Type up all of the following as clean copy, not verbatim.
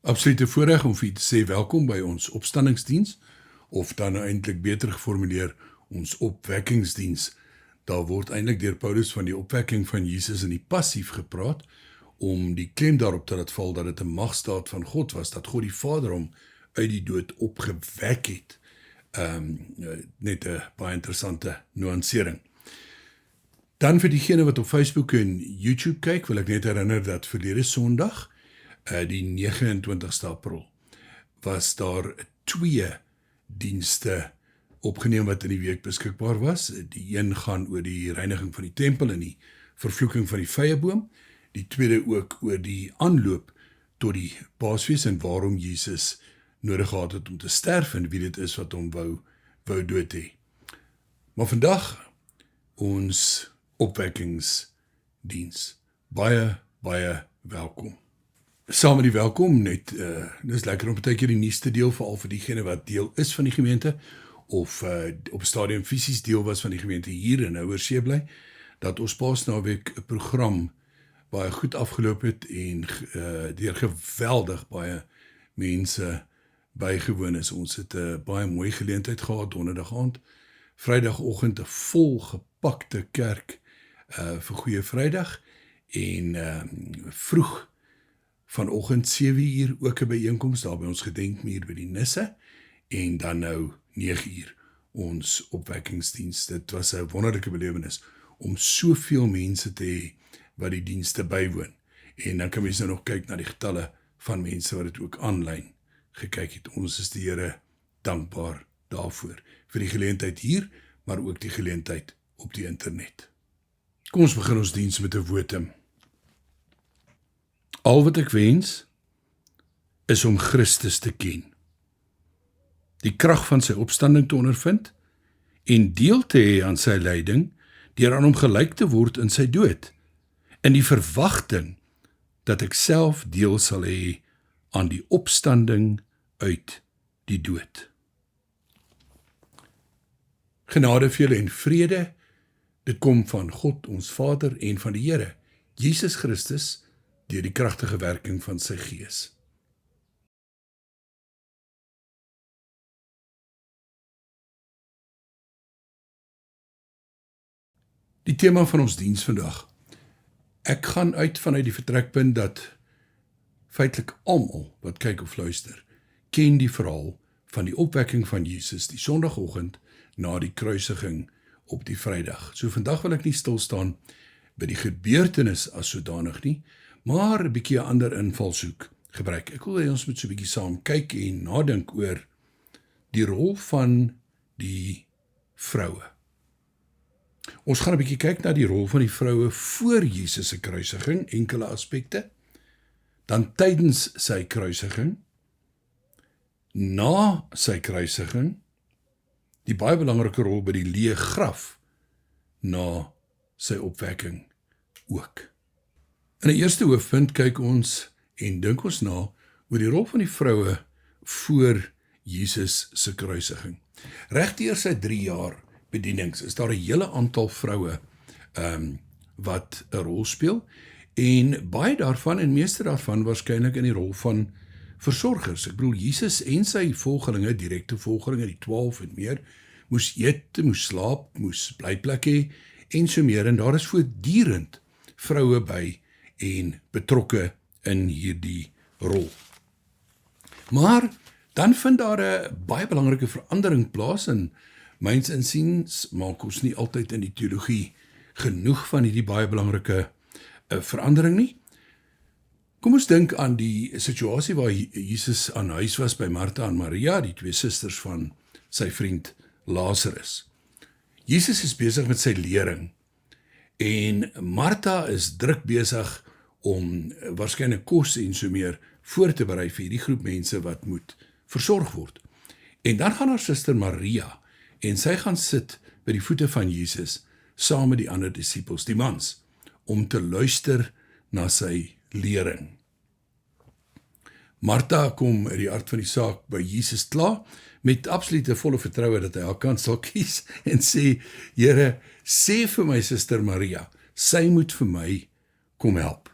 Absolute voorreg om vir u te sê welkom by ons opstandingsdiens, of dan eintlik beter geformuleer, ons opwekkingsdiens. Daar word eintlik deur Paulus van die opwekking van Jesus in die passief gepraat, om die klem daarop te laat val dat dit 'n magstaat van God was, dat God die Vader hom uit die dood opgewek het. Net 'n baie interessante nuansering. Dan vir diegene wat op Facebook en YouTube kyk, wil ek net herinner dat verlede Sondag, die 29ste April, was daar 2 dienste opgeneem wat in die week beskikbaar was. Die een gaan oor die reiniging van die tempel en die vervloeking van die vyeboom. Die tweede ook oor die aanloop tot die Paasfees en waarom Jesus nodig gehad het om te sterf en wie dit is wat hom wou dood hê. Maar vandag ons opwekkingsdiens. Baie welkom. Saam met die welkom, dis lekker om baie keer die nuus te deel, veral vir diegene wat deel is van die gemeente, of op 'n stadium fisies deel was van die gemeente hier in Houersee bly, dat ons Paasnaweek 'n program baie goed afgeloop het en deur geweldig baie mense bygewoon is. Ons het 'n baie mooi geleentheid gehad donderdag aand, Vrydagoggend 'n volgepakte kerk vir Goeie Vrydag en vroeg vanoggend 7:00 ook 'n byeenkoms daar by ons gedenkmuur by die Nisse en dan nou 9:00 ons opwekkingsdiens. Dit was 'n wonderlike belewenis om soveel mense te hê wat die dienste bywoon. En dan kan mens nou nog kyk na die getalle van mense wat dit ook aanlyn gekyk het. Ons is die Here dankbaar daarvoor, vir die geleentheid hier, maar ook die geleentheid op die internet. Kom ons begin ons diens met 'n wotum. Al wat ek wens, is om Christus te ken, die krag van sy opstanding te ondervind, en deel te hê aan sy lyding, deur aan hom gelyk te word in sy dood, in die verwagting, dat ek self deel sal hê aan die opstanding uit die dood. Genade vir julle en vrede, dit kom van God ons Vader en van die Here, Jesus Christus, deur die kragtige werking van sy Gees. Die tema van ons diens vandag. Ek gaan uit vanuit die vertrekpunt dat feitelik almal wat kyk of luister, ken die verhaal van die opwekking van Jesus die Sondagoggend na die kruisiging op die Vrydag. So vandag wil ek nie stil staan by die gebeurtenis as sodanig nie, maar 'n bietjie 'n ander invalshoek gebruik. Ek wil hê ons moet so 'n bietjie saam kyk en nadink oor die rol van die vroue. Ons gaan 'n bietjie kyk na die rol van die vroue voor Jesus se kruisiging, enkele aspekte, dan tydens sy kruisiging, na sy kruisiging, die baie belangrike rol by die leë graf na sy opwekking ook. In die eerste hoofpunt kyk ons en dink ons na oor die rol van die vroue voor Jesus se kruisiging. Regdeur sy 3 jaar bedienings is daar 'n hele aantal vroue wat 'n rol speel, en baie daarvan en meeste daarvan waarskynlik in die rol van versorgers. Ek bedoel, Jesus en sy volgelinge, direkte volgelinge, die 12 en meer, moes eet, moes slaap, moes blyplek hê en so meer, en daar is voortdurend vroue by en betrokke in hierdie rol. Maar dan vind daar 'n baie belangrike verandering plaas, en myns insiens maak ons nie altyd in die teologie genoeg van hierdie baie belangrike verandering nie. Kom ons dink aan die situasie waar Jesus aan huis was by Martha en Maria, die 2 susters van sy vriend Lazarus. Jesus is besig met sy lering, en Martha is druk besig om waarskynlik kos en so meer voor te berei vir hierdie groep mense wat moet versorg word. En dan gaan haar suster Maria, en sy gaan sit by die voete van Jesus, saam met die ander disippels, die mans, om te luister na sy lering. Martha kom uit die aard van die saak by Jesus klaar, met absolute volle vertroue dat hy haar kant sal kies, en sê, Here, sê vir my suster Maria, sy moet vir my kom help.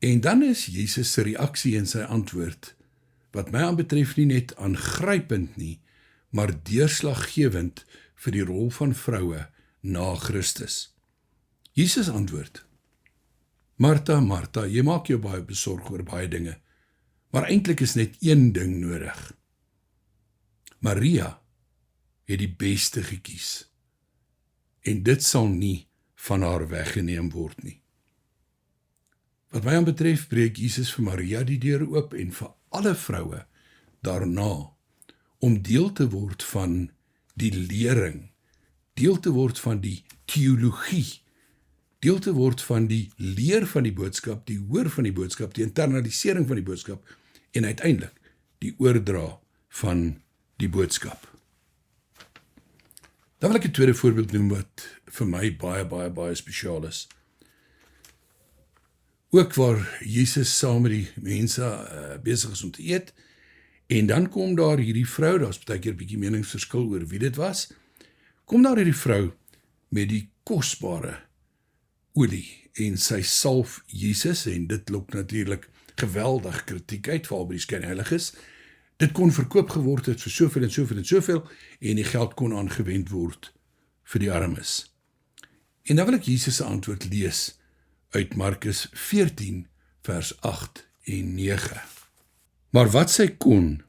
En dan is Jesus se reaksie en sy antwoord, wat my aanbetref nie net aangrypend nie, maar deurslaggewend vir die rol van vroue na Christus. Jesus antwoord, Martha, Martha, jy maak jou baie besorg oor baie dinge, maar eintlik is net een ding nodig. Maria het die beste gekies, en dit sal nie van haar weggeneem word nie. Wat my aanbetref, breek Jesus vir Maria die deur oop en vir alle vroue daarna om deel te word van die lering, deel te word van die teologie, deel te word van die leer van die boodskap, die hoor van die boodskap, die internalisering van die boodskap en uiteindelik die oordra van die boodskap. Dan wil ek 'n tweede voorbeeld noem wat vir my baie spesiaal is. Ook waar Jesus saam met die mense besig is om te eet, en dan kom daar hierdie vrou, daar's baie keer 'n bietjie meningsverskil oor wie dit was, kom daar hierdie vrou met die kosbare olie, en sy salf Jesus, en dit lok natuurlik geweldig kritiek uit, veral by die skynheiliges. Dit kon verkoop geword het vir soveel en soveel en soveel, en die geld kon aangewend word vir die armes. En dan wil ek Jesus se antwoord lees uit Markus 14, vers 8 en 9. Maar wat sy kon,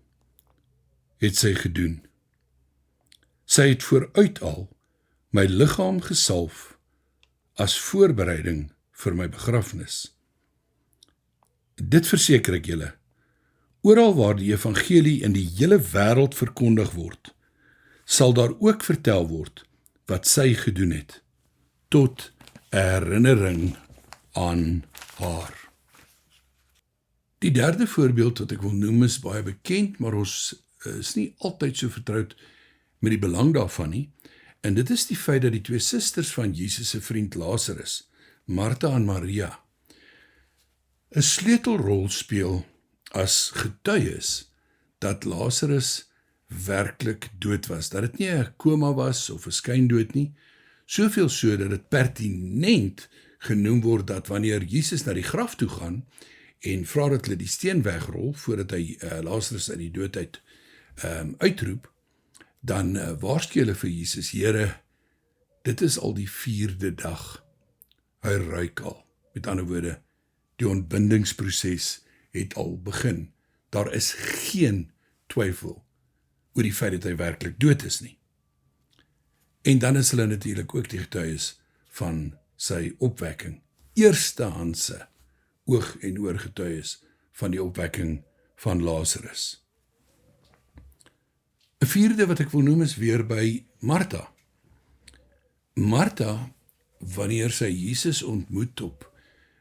het sy gedoen. Sy het vooruit al my liggaam gesalf as voorbereiding vir my begrafnis. Dit verseker ek julle, oral waar die evangelie in die hele wêreld verkondig word, sal daar ook vertel word wat sy gedoen het, tot herinnering aan haar. Die derde voorbeeld wat ek wil noem is baie bekend, maar ons is nie altyd so vertroud met die belang daarvan nie, en dit is die feit dat die twee susters van Jesus se vriend Lazarus, Martha en Maria, 'n sleutelrol speel as getuies dat Lazarus werklik dood was, dat dit nie 'n koma was of 'n skyndood nie, soveel so dat dit pertinent genoem word dat wanneer Jesus na die graf toe gaan en vra dat hulle die steen wegrol voordat hy Lazarus uit die dood uitroep, dan waarsku hulle vir Jesus, Here, dit is al die 4de dag, hy ruik al. Met ander woorde, die ontbindingsproses het al begin. Daar is geen twyfel oor die feit dat hy werklik dood is nie. En dan is hulle natuurlik ook die getuies van sy opwekking. Eerstehandse oog en oor getuies van die opwekking van Lazarus. 'n vierde wat ek wil noem is weer by Martha. Martha, wanneer sy Jesus ontmoet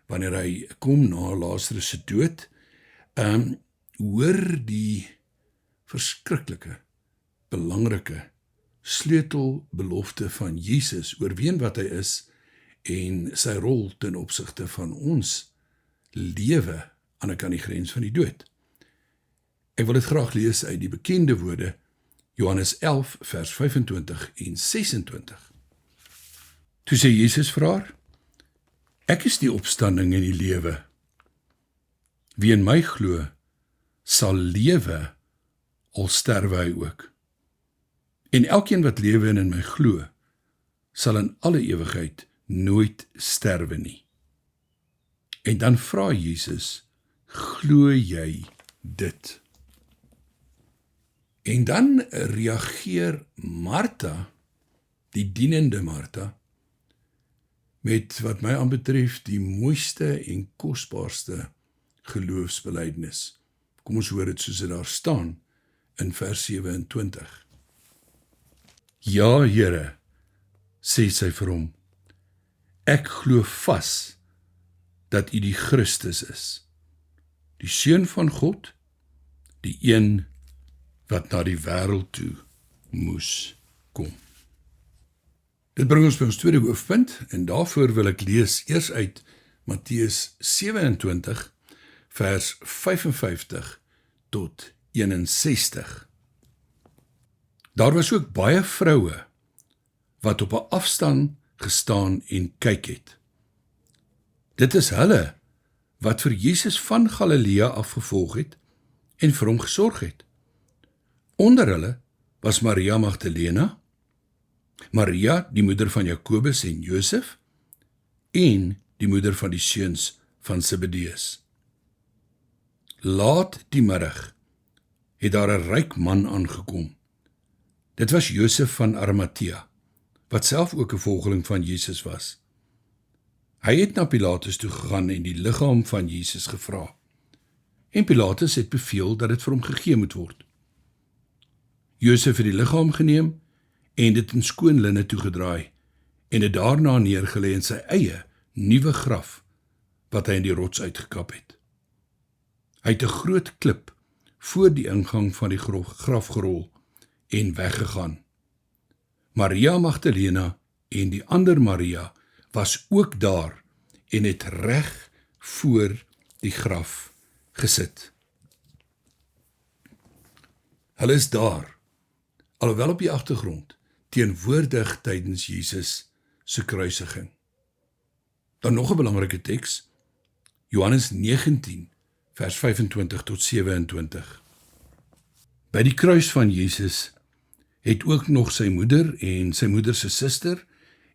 wanneer hy kom na Lazarus se dood, hoor die verskriklike, belangrike sleutelbelofte van Jesus oor wie en wat hy is en sy rol ten opsigte van ons lewe aan die kant die grens van die dood. Ek wil dit graag lees uit die bekende woorde Johannes 11 vers 25 en 26. Toe sê Jesus vir haar, ek is die opstanding en die lewe. Wie in my glo, sal lewe, al sterwe hy ook. En elkeen wat lewe en in my glo, sal in alle ewigheid nooit sterwe nie. En dan vra Jesus, glo jy dit? En dan reageer Martha, die dienende Martha, met wat my aanbetref die mooiste en kosbaarste geloofsbelijdenis. Kom ons hoor dit soos dit daar staan in vers 27. Ja, Here, sê sy vir hom, ek glo vas dat U die Christus is, die Seun van God, die een wat na die wêreld toe moes kom. Dit bring ons by ons tweede hoofpunt, en daarvoor wil ek lees eers uit Matteus 27, vers 55 tot 61. Daar was ook baie vroue wat op 'n afstand gestaan en kyk het. Dit is hulle wat vir Jesus van Galilea afgevolg het en vir hom gesorg het. Onder hulle was Maria Magdalena, Maria, die moeder van Jakobus en Josef, en die moeder van die seuns van Zebedeus. Laat die middag het daar 'n ryk man aangekom. Dit was Josef van Arimatea, wat self ook 'n volgeling van Jesus was. Hy het na Pilatus toe gegaan en die liggaam van Jesus gevra. En Pilatus het beveel dat dit vir hom gegee moet word. Josef het die liggaam geneem en dit in skoon linne toegedraai en dit daarna neergelê in sy eie nuwe graf wat hy in die rots uitgekap het. Hy het 'n groot klip voor die ingang van die graf gerol en weggegaan. Maria Magdalena en die ander Maria was ook daar en het reg voor die graf gesit. Hulle is daar, alhoewel op die agtergrond, teenwoordig tydens Jesus se kruisiging. Dan nog 'n belangrike teks, Johannes 19, vers 25 tot 27. By die kruis van Jesus het ook nog sy moeder en sy moeder se suster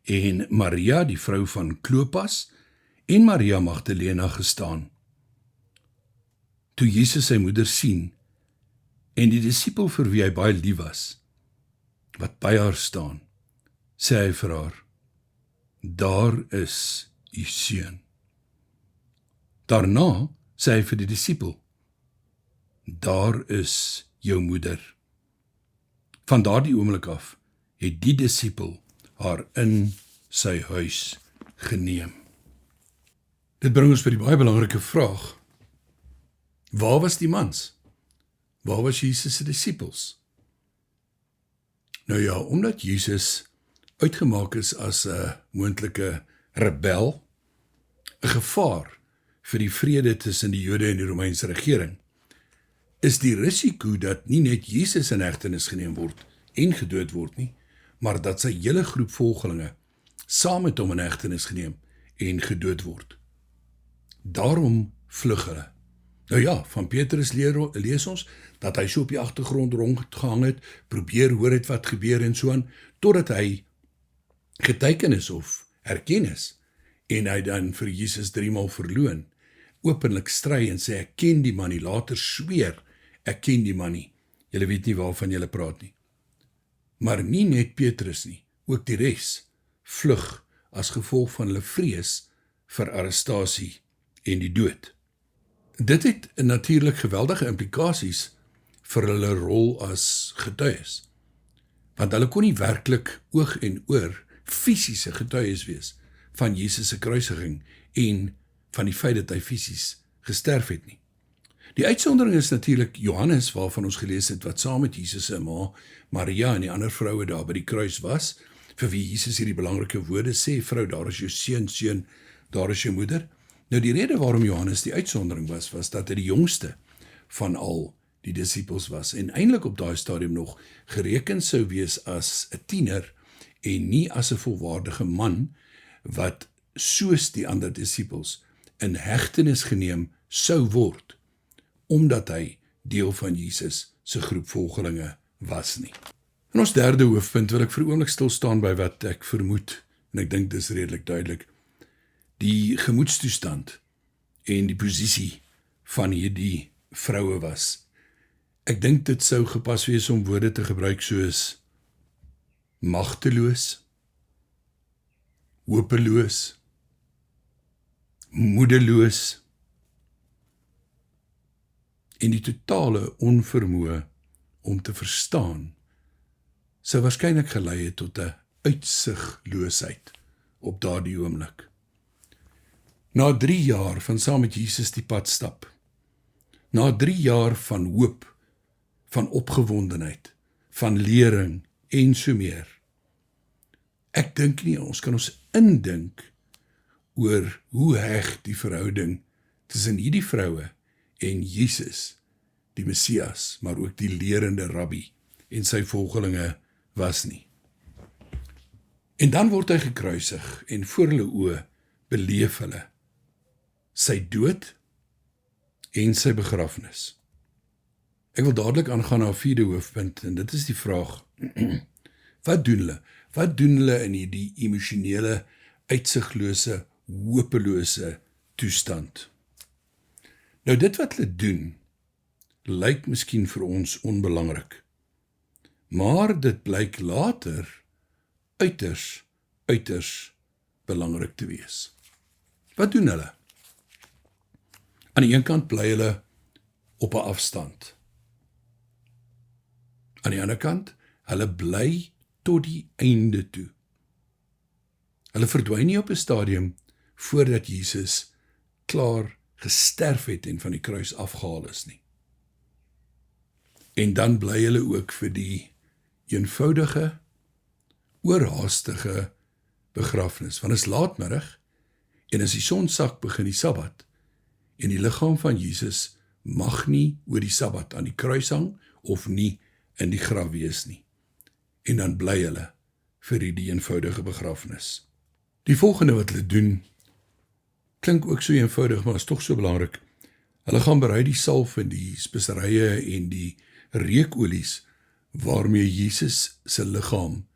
en Maria, die vrou van Klopas, en Maria Magdalena gestaan. Toe Jesus sy moeder sien en die disipel vir wie hy baie lief was, wat by haar staan, sê hy vir haar, daar is u seun. Daarna sê hy vir die disipel, daar is jou moeder. Van daardie oomblik af het die disipel haar in sy huis geneem. Dit bring ons by die baie belangrike vraag, waar was die mans? Waar was Jesus se disipels? Nou ja, omdat Jesus uitgemaak is as 'n moontlike rebel, 'n gevaar vir die vrede tussen die Jode en die Romeinse regering, is die risiko dat nie net Jesus in hegtenis geneem word en gedood word nie, maar dat sy hele groep volgelinge saam met hom in hegtenis geneem en gedood word. Daarom vlug hulle. Nou ja, van Petrus lees ons dat hy so op die agtergrond rondgehang het, probeer hoor het wat gebeur en so aan, totdat hy geteken is of herken is, en hy dan vir Jesus 3 maal verloon, openlik stry en sê, ek ken die man nie, later sweer, ek ken die man nie, julle weet nie waarvan julle praat nie. Maar nie net Petrus nie, ook die res, vlug as gevolg van hulle vrees vir arrestasie en die dood. Dit het natuurlik geweldige implikasies vir hulle rol as getuies, want hulle kon nie werklik oog en oor fisiese getuies wees van Jesus se kruisiging en van die feit dat hy fisies gesterf het nie. Die uitsondering is natuurlik Johannes, waarvan ons gelees het, wat saam met Jesus se ma, Maria en die ander vroue daar by die kruis was, vir wie Jesus hierdie belangrike woorde sê, vrou, daar is jou seun, daar is jou moeder. Nou die rede waarom Johannes die uitsondering was dat hy die jongste van al die disipels was, en eintlik op daai stadium nog gereken sou wees as 'n tiener, en nie as 'n volwaardige man, wat soos die ander disipels in hegtenis geneem sou word, omdat hy deel van Jesus se groep volgelinge was nie. In ons derde hoofpunt wil ek vir 'n oomblik stil staan by wat ek vermoed, en ek dink dis redelik duidelik, die gemoedstoestand en die posisie van hierdie vroue was. Ek dink dit sou gepas wees om woorde te gebruik soos magteloos, hopeloos, moedeloos, en die totale onvermoë om te verstaan, sou waarskynlik gelei het tot 'n uitsigloosheid op daardie oomblik. Na 3 jaar van saam met Jesus die pad stap, na 3 jaar van hoop, van opgewondenheid, van lering en so meer. Ek dink nie, ons kan ons indink oor hoe heg die verhouding tussen hierdie vroue en Jesus, die Messias, maar ook die lerende rabbi en sy volgelinge was nie. En dan word hy gekruisig en voor hulle oë beleef hulle sy dood en sy begrafnis. Ek wil dadelik aangaan na 'n vierde hoofpunt, en dit is die vraag, wat doen hulle? Wat doen hulle in hierdie emosionele, uitsiglose, hopelose toestand? Nou dit wat hulle doen, lyk miskien vir ons onbelangrik, maar dit blyk later uiters belangrik te wees. Wat doen hulle? Aan die een kant bly hulle op 'n afstand. Aan die ander kant, hulle bly tot die einde toe. Hulle verdwyn nie op 'n stadium voordat Jesus klaar gesterf het en van die kruis afgehaal is nie. En dan bly hulle ook vir die eenvoudige, oorhaastige begrafnis. Want is laatmiddag en as die son sak begin die Sabbat en die liggaam van Jesus mag nie oor die Sabbat aan die kruis hang of nie in die graf wees nie. En dan bly hulle vir die eenvoudige begrafnis. Die volgende wat hulle doen, klink ook so eenvoudig, maar is tog so belangrik. Hulle gaan berei die salf en die speserye en die reukolies waarmee Jesus se liggaam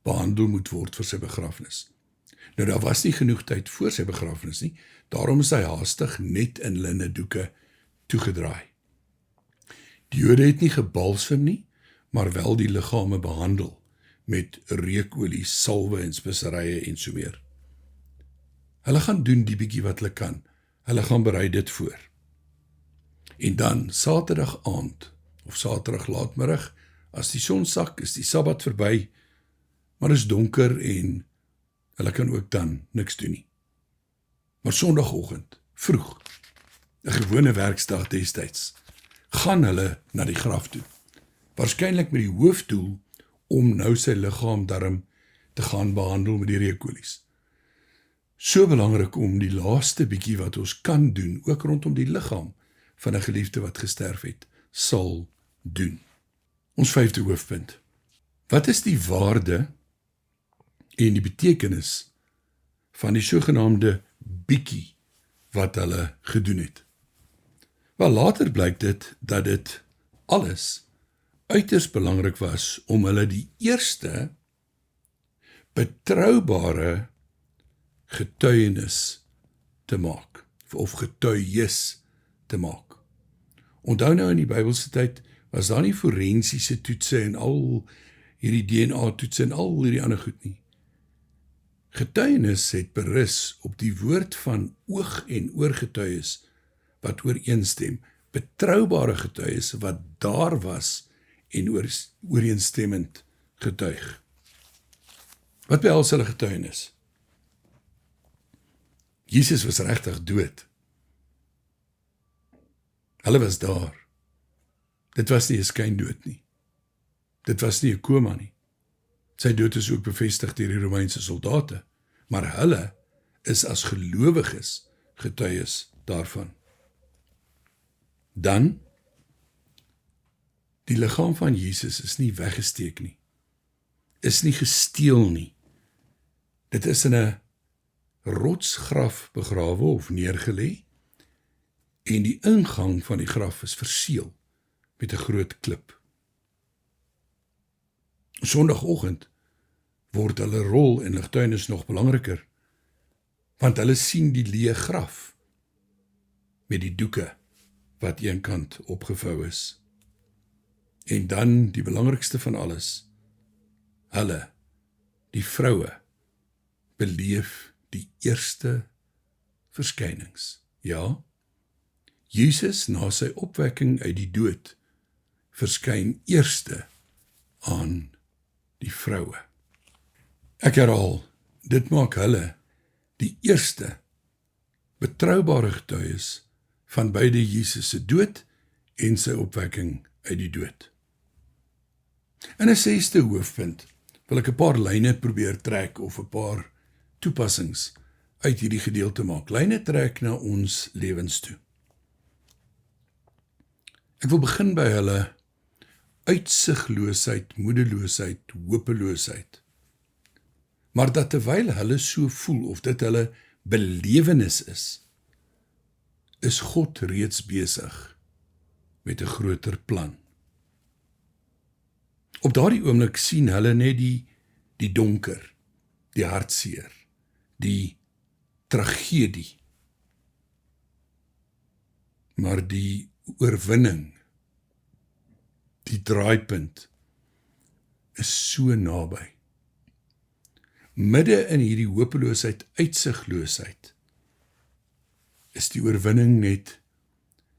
behandel moet word vir sy begrafnis. Nou daar was nie genoeg tyd voor sy begrafnis nie, daarom is hy haastig net in linne doeke toegedraai. Die Jode het nie gebalsem nie, maar wel die liggame behandel met reukolies, salwe en speserye en so meer. Hulle gaan doen die bietjie wat hulle kan. Hulle gaan berei dit voor. En dan Saterdag aand of Saterdag laatmiddag, as die son sak, is die Sabbat verby, maar is donker en hulle kan ook dan niks doen nie. Maar Sondagoggend, vroeg, 'n gewone werksdag destyds, gaan hulle na die graf toe. Waarskynlik met die hoofdoel om nou sy liggaam darm te gaan behandel met die reukolies. So belangrik om die laaste bietjie wat ons kan doen, ook rondom die liggaam van 'n geliefde wat gesterf het, sal doen. Ons 5de hoofpunt. Wat is die waarde en die betekenis van die sogenaamde bietjie wat hulle gedoen het? Wel, later blyk dit dat dit alles uiters belangrik was om hulle die eerste betroubare getuienis te maak, of getuies te maak. Onthou nou in die Bybelse tyd, was daar nie forensiese toetse en al hierdie DNA-toetse en al hierdie ander goed nie. Getuienis het berus op die woord van oog- en oorgetuies wat ooreenstem, betroubare getuies wat daar was en ooreenstemmend getuig. Wat behels hulle getuienis? Jesus was regtig dood. Hulle was daar. Dit was nie 'n skyndood nie. Dit was nie 'n koma nie. Sy dood is ook bevestig deur die Romeinse soldate, maar hulle is as gelowiges getuies daarvan. Dan, die liggaam van Jesus is nie weggesteek nie, is nie gesteel nie. Dit is in 'n rotsgraf begrawe of neergelê, en die ingang van die graf is verseël met 'n groot klip. Sondagoggend word hulle rol en getuienis nog belangriker, want hulle sien die leë graf met die doeke wat eenkant opgevou is. En dan die belangrikste van alles, hulle, die vroue, beleef die eerste verskynings. Ja, Jesus na sy opwekking uit die dood verskyn eerste aan die vroue. Ek herhaal, dit maak hulle die eerste betroubare getuies van beide Jesus se dood en sy opwekking uit die dood. In 'n 6de hoofpunt wil ek 'n paar lyne probeer trek of 'n paar toepassings uit hierdie gedeelte maak. Lyne trek na ons lewens toe. Ek wil begin by hulle uitsigloosheid, moedeloosheid, hopeloosheid. Maar dat terwyl hulle so voel of dit hulle belewenis is God reeds besig met 'n groter plan. Op daardie oomblik sien hulle net die donker, die hartseer, die tragedie. Maar die oorwinning, die draaipunt, is so naby. Midde in hierdie hopeloosheid, uitsigloosheid, is die oorwinning net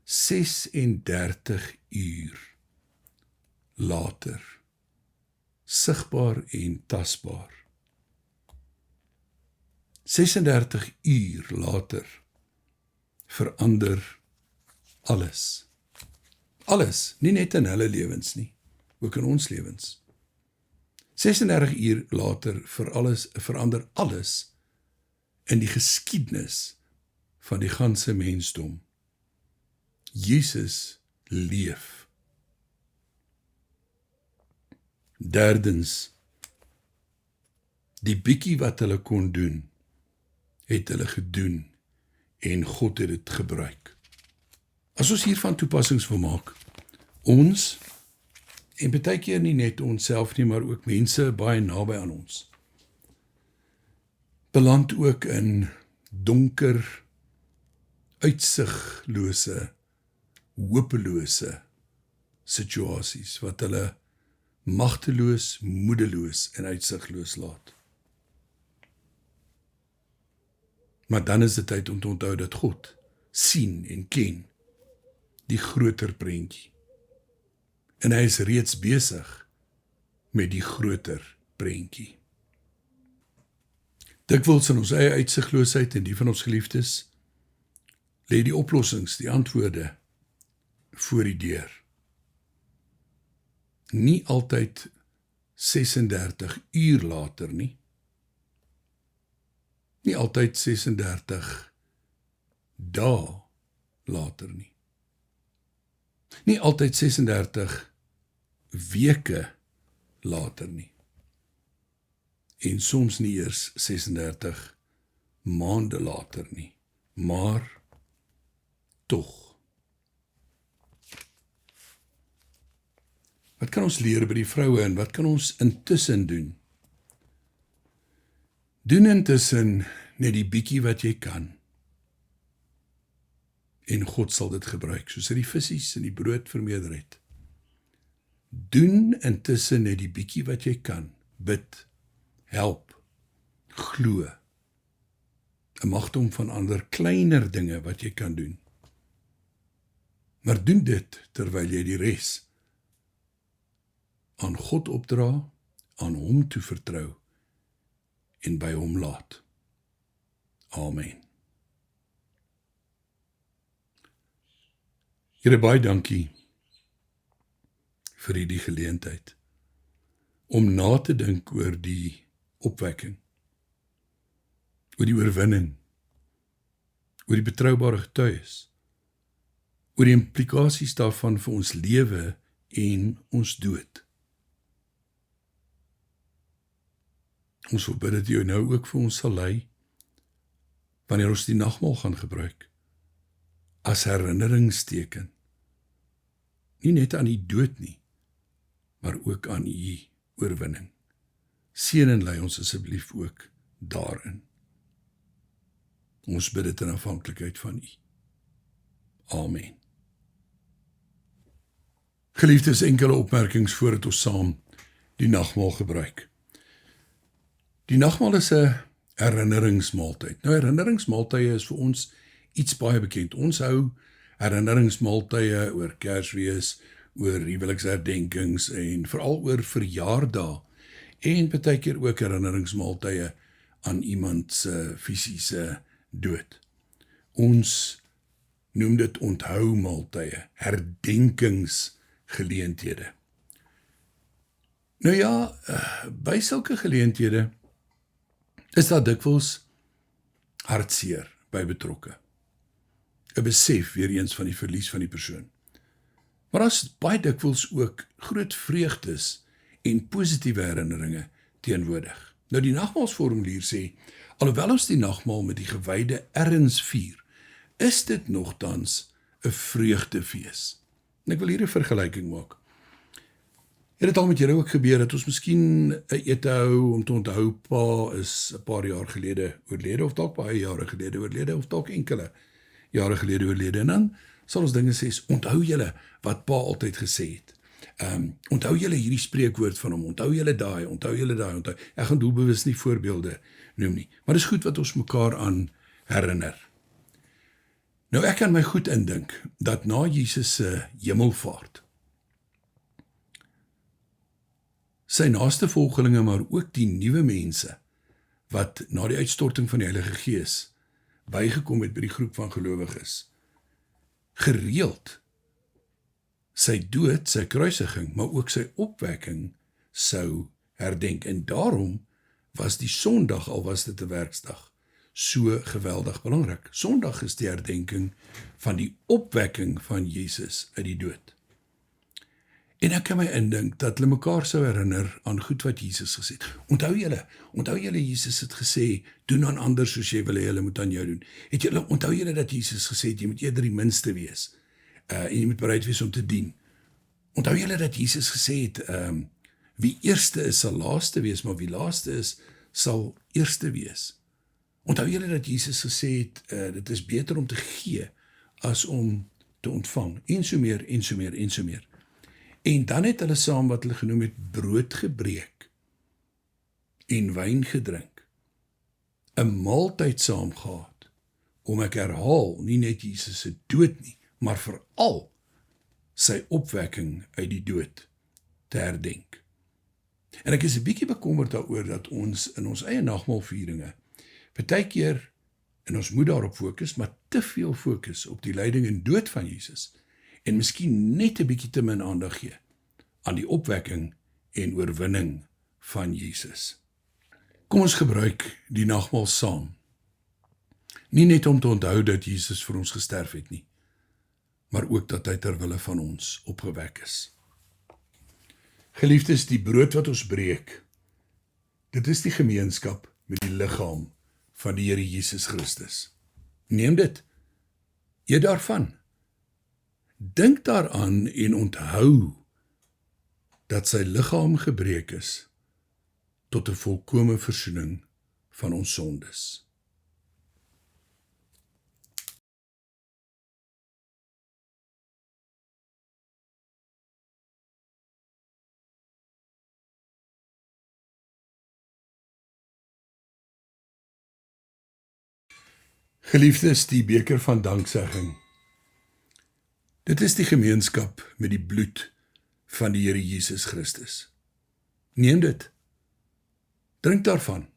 36 uur later, sigbaar en tasbaar. 36 uur later verander alles. Alles, nie net in hulle lewens nie, ook in ons lewens. 36 uur later verander alles in die geskiedenis van die ganse mensdom. Jesus leef. Derdens, die bietjie wat hulle kon doen, het hulle gedoen en God het dit gebruik. As ons hiervan toepassings wil maak, ons, en baie keer nie net onsself nie, maar ook mense baie naby aan ons, beland ook in donker, uitsiglose, hopelose situasies, wat hulle magteloos, moedeloos en uitsigloos laat. Maar dan is dit tyd om te onthou dat God sien en ken die groter prentjie. En hy is reeds besig met die groter prentjie. Dikwels in ons eie uitsigloosheid en die van ons geliefdes, lê die oplossings, die antwoorde voor die deur. Nie altyd 36 uur later nie. Nie altyd 36 dae later nie. Nie altyd 36 weke later nie. En soms nie eers 36 maande later nie. Maar tog. Wat kan ons leer by die vroue en wat kan ons intussen doen? Doen intussen net die bietjie wat jy kan. En God sal dit gebruik, soos hy die visies en die brood vermeerder het. Doen intussen net die bietjie wat jy kan. Bid, help, glo. 'n magdom van ander kleiner dinge wat jy kan doen. Maar doen dit terwyl jy die res aan God opdra, aan hom toe vertrou en by hom laat. Amen. Here, baie dankie vir hierdie geleentheid om na te dink oor die opwekking, oor die oorwinning, oor die betroubare getuies, oor die implikasies daarvan vir ons lewe en ons dood. Ons wil bid dat jy nou ook vir ons sal lei, wanneer ons die nagmaal gaan gebruik, as herinneringsteken, nie net aan die dood nie, maar ook aan u oorwinning. Seën en lei ons asseblief ook daarin. Ons bid dit in afhanklikheid van u. Amen. Geliefdes, enkele opmerkings voordat ons saam die nagmaal gebruik. Die nagmaal is 'n herinneringsmaaltyd. Nou, herinneringsmaaltye is vir ons iets baie bekend. Ons hou herinneringsmaaltye oor Kersfees, oor huweliksherdenkings en veral oor verjaardae en baie keer ook herinneringsmaaltye aan iemand se fisiese dood. Ons noem dit onthoumaaltye, herdenkingsgeleenthede. Nou ja, by sulke geleenthede is daar dikwels hartseer by betrokke. 'n besef weer eens van die verlies van die persoon. Maar daar is baie dikwels ook groot vreugdes en positiewe herinneringe teenwoordig. Nou die nagmaalsformulier sê, alhoewel ons die nagmaal met die gewyde erns vier, is dit nogtans 'n vreugdefees. En ek wil hier 'n vergelyking maak. Het dit al met julle ook gebeur dat ons miskien 'n ete hou om te onthou pa is 'n paar jaar gelede oorlede, of dalk baie jare gelede oorlede, of dalk enkele jare gelede oorlede, en dan sal ons dinge sê, onthou julle wat pa altyd gesê het. Onthou julle hierdie spreekwoord van hom, onthou julle daai, onthou. Ek gaan doelbewus nie voorbeelde noem nie, maar dis goed wat ons mekaar aan herinner. Nou ek kan my goed indink dat na Jesus se hemelvaart sy naaste volgelinge, maar ook die nuwe mense wat na die uitstorting van die Heilige Gees bygekom het by die groep van gelowiges, gereeld sy dood, sy kruisiging, maar ook sy opwekking sou herdenk. En daarom was die Sondag, al was dit 'n werksdag, so geweldig belangrik. Sondag is die herdenking van die opwekking van Jesus uit die dood. En ek kan my indink dat hulle mekaar sou herinner aan goed wat Jesus gesê het. Onthou julle Jesus het gesê, doen aan ander soos jy wil hê hulle moet aan jou doen. Onthou julle dat Jesus gesê het, jy moet eerder die minste wees, en jy moet bereid wees om te dien. Onthou julle dat Jesus gesê het, wie eerste is sal laaste wees, maar wie laaste is sal eerste wees. Onthou julle dat Jesus gesê het, dit is beter om te gee as om te ontvang, en so meer. En dan het hulle saam wat hulle genoem het brood gebreek en wyn gedrink, 'n maaltyd saam gehad, om ek herhaal, nie net Jesus se dood nie, maar veral sy opwekking uit die dood te herdenk. En ek is 'n bietjie bekommerd daaroor dat ons in ons eie nagmaalvieringe partykeer, en ons moet daarop fokus, maar te veel fokus op die lyding en dood van Jesus, en miskien net 'n bietjie te min aandag gee aan die opwekking en oorwinning van Jesus. Kom ons gebruik die nagmaal saam. Nie net om te onthou dat Jesus vir ons gesterf het nie, maar ook dat hy ter wille van ons opgewek is. Geliefdes, die brood wat ons breek, dit is die gemeenskap met die liggaam van die Here Jesus Christus. Neem dit, eet daarvan. Dink daaraan en onthou dat sy liggaam gebreek is tot 'n volkome versoening van ons sondes. Geliefdes, die beker van danksegging. Dit is die gemeenskap met die bloed van die Here Jesus Christus. Neem dit. Drink daarvan.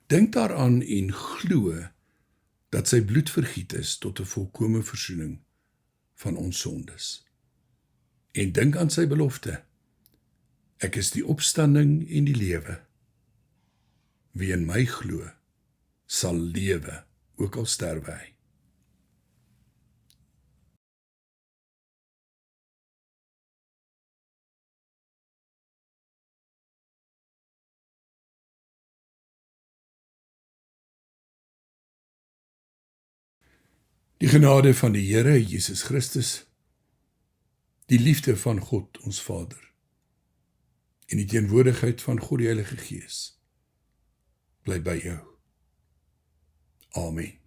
Dink daaraan en glo dat sy bloed vergiet is tot 'n volkome versoening van ons sondes. En dink aan sy belofte. Ek is die opstanding en die lewe. Wie in my glo, sal lewe, ook al sterwe hy. Die genade van die Here Jesus Christus, die liefde van God ons Vader, en die teenwoordigheid van God die Heilige Gees, bly by jou. Amen.